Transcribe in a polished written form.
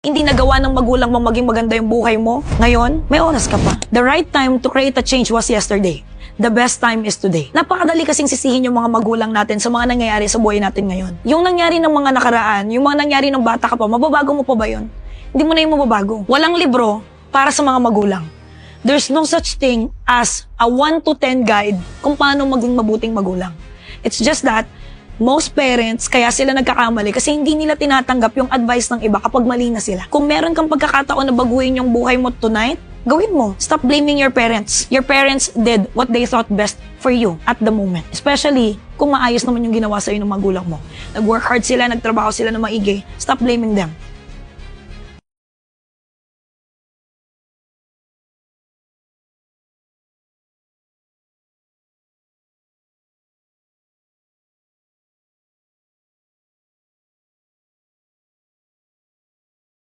Hindi nagawa ng magulang mo maging maganda yung buhay mo, ngayon, may oras ka pa. The right time to create a change was yesterday. The best time is today. Napakadali kasing sisihin yung mga magulang natin sa mga nangyayari sa buhay natin ngayon. Yung nangyari ng mga nakaraan, yung mga nangyari ng bata ka pa, mababago mo pa ba yun? Hindi mo na yung mababago. Walang libro para sa mga magulang. There's no such thing as a 1 to 10 guide kung paano maging mabuting magulang. It's just that, most parents, kaya sila nagkakamali kasi hindi nila tinatanggap yung advice ng iba kapag mali na sila. Kung meron kang pagkakataon na baguhin yung buhay mo tonight, gawin mo. Stop blaming your parents. Your parents did what they thought best for you at the moment. Especially kung maayos naman yung ginawa sa'yo ng magulang mo. Nag-work hard sila, nagtrabaho sila na maigi. Stop blaming them.